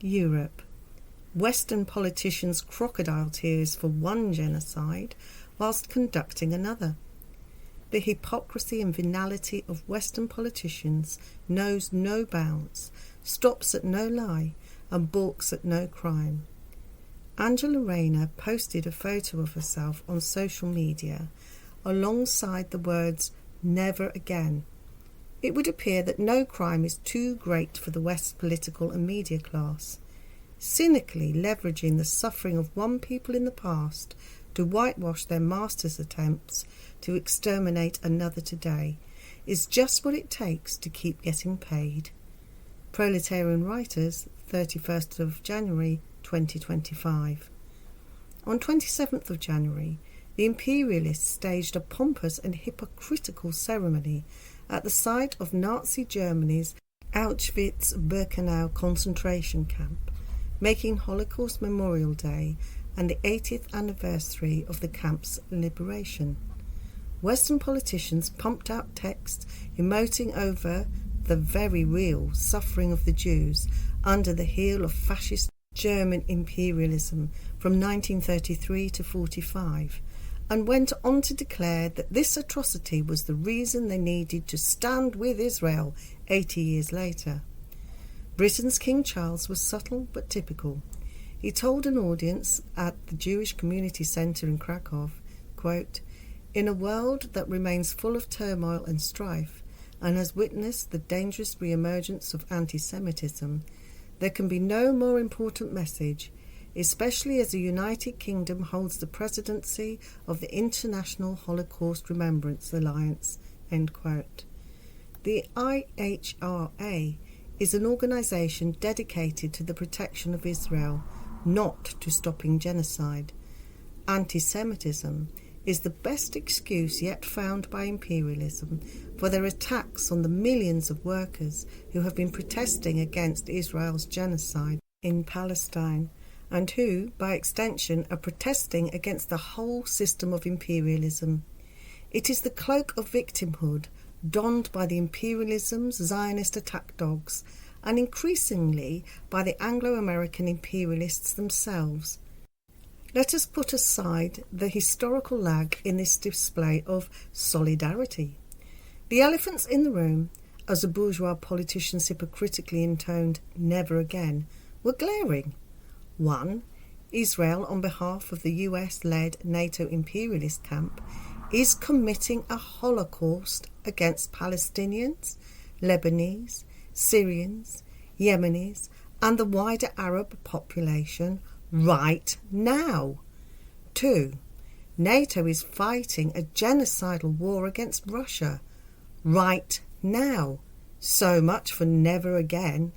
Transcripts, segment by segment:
Europe. Western politicians crocodile tears for one genocide whilst conducting another. The hypocrisy and venality of Western politicians knows no bounds, stops at no lie, and balks at no crime. Angela Rayner posted a photo of herself on social media alongside the words, "Never again." It would appear that no crime is too great for the West's political and media class. Cynically leveraging the suffering of one people in the past to whitewash their masters' attempts to exterminate another today is just what it takes to keep getting paid. Proletarian Writers, 31st of January 2025. On 27th of January, the imperialists staged a pompous and hypocritical ceremony at the site of Nazi Germany's Auschwitz-Birkenau concentration camp, making Holocaust Memorial Day and the 80th anniversary of the camp's liberation. Western politicians pumped out texts emoting over the very real suffering of the Jews under the heel of fascist German imperialism from 1933 to 45, and went on to declare that this atrocity was the reason they needed to stand with Israel 80 years later. Britain's King Charles was subtle but typical. He told an audience at the Jewish Community Centre in Krakow, quote, "In a world that remains full of turmoil and strife and has witnessed the dangerous re-emergence of anti-Semitism, there can be no more important message, especially as the United Kingdom holds the presidency of the International Holocaust Remembrance Alliance." End quote. The IHRA is an organisation dedicated to the protection of Israel, not to stopping genocide. Anti-Semitism is the best excuse yet found by imperialism for their attacks on the millions of workers who have been protesting against Israel's genocide in Palestine, and who, by extension, are protesting against the whole system of imperialism. It is the cloak of victimhood donned by the imperialism's Zionist attack dogs, and increasingly by the Anglo-American imperialists themselves. Let us put aside the historical lag in this display of solidarity. The elephants in the room, as the bourgeois politicians hypocritically intoned "never again," were glaring. 1. Israel, on behalf of the US-led NATO imperialist camp, is committing a Holocaust against Palestinians, Lebanese, Syrians, Yemenis, and the wider Arab population right now. 2. NATO is fighting a genocidal war against Russia right now. So much for never again.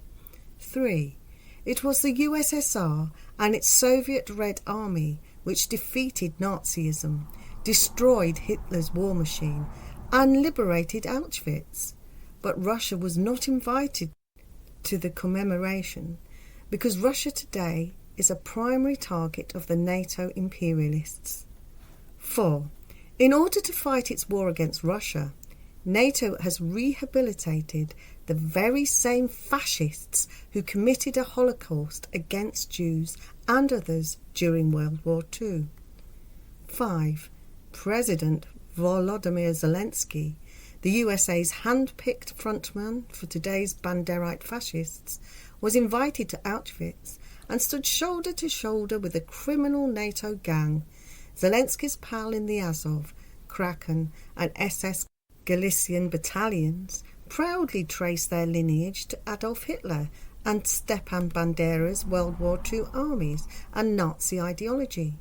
3. It was the USSR and its Soviet Red Army which defeated Nazism, destroyed Hitler's war machine, and liberated Auschwitz. But Russia was not invited to the commemoration because Russia today is a primary target of the NATO imperialists. 4. In order to fight its war against Russia, NATO has rehabilitated the very same fascists who committed a Holocaust against Jews and others during World War II. 5. President Volodymyr Zelensky, the USA's hand-picked frontman for today's Banderite fascists, was invited to Auschwitz and stood shoulder to shoulder with a criminal NATO gang. Zelensky's pal in the Azov, Kraken and SS Galician battalions proudly trace their lineage to Adolf Hitler and Stepan Bandera's World War II armies and Nazi ideology.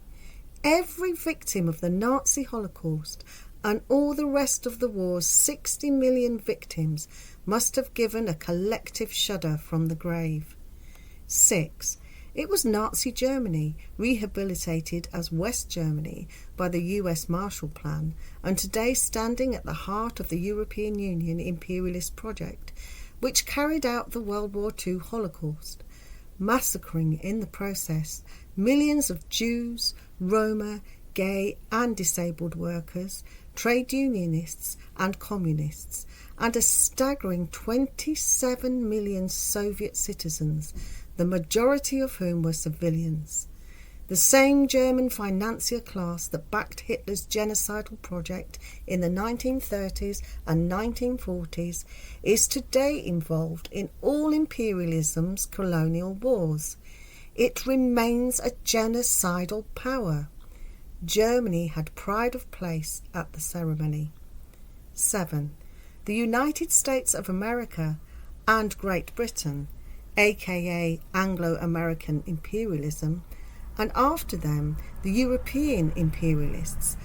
Every victim of the Nazi Holocaust and all the rest of the war's 60 million victims must have given a collective shudder from the grave. 6. It was Nazi Germany, rehabilitated as West Germany by the US Marshall Plan, and today standing at the heart of the European Union imperialist project, which carried out the World War II Holocaust. massacring in the process millions of Jews, Roma, gay and disabled workers, trade unionists and communists, and a staggering 27 million Soviet citizens, the majority of whom were civilians. The same German financier class that backed Hitler's genocidal project in the 1930s and 1940s is today involved in all imperialism's colonial wars. It remains a genocidal power. Germany had pride of place at the ceremony. 7. The United States of America and Great Britain, aka Anglo-American imperialism, and after them the European imperialists,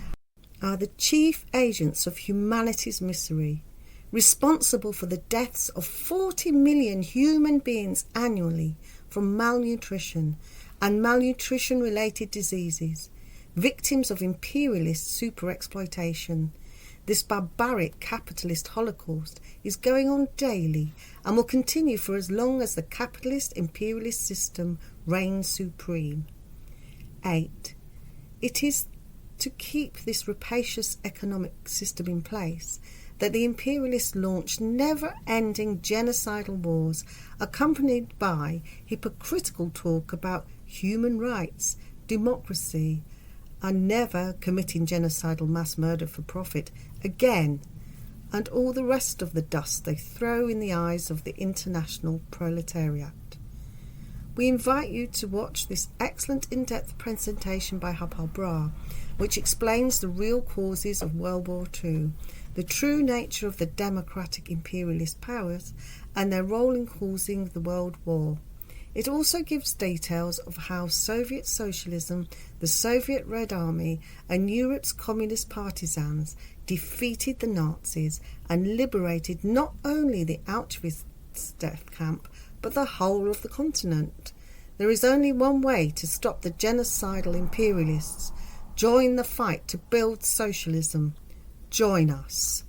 are the chief agents of humanity's misery, responsible for the deaths of 40 million human beings annually from malnutrition and malnutrition-related diseases, victims of imperialist superexploitation. This barbaric capitalist holocaust is going on daily and will continue for as long as the capitalist imperialist system reigns supreme. 8. It is to keep this rapacious economic system in place that the imperialists launched never-ending genocidal wars accompanied by hypocritical talk about human rights, democracy, and never committing genocidal mass murder for profit again, and all the rest of the dust they throw in the eyes of the international proletariat. We invite you to watch this excellent in-depth presentation by Harpal Bra, which explains the real causes of World War II, the true nature of the democratic imperialist powers, and their role in causing the World War. It also gives details of how Soviet socialism, the Soviet Red Army, and Europe's communist partisans defeated the Nazis and liberated not only the Auschwitz death camp, but the whole of the continent. There is only one way to stop the genocidal imperialists. Join the fight to build socialism. Join us.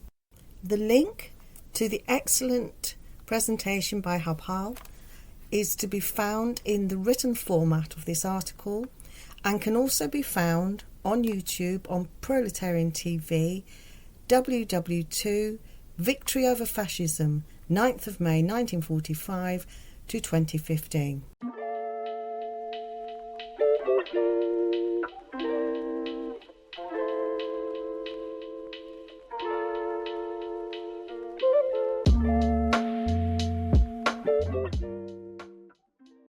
The link to the excellent presentation by Harpal is to be found in the written format of this article and can also be found on YouTube on Proletarian TV, WW2, Victory Over Fascism, 9th of May 1945 to 2015.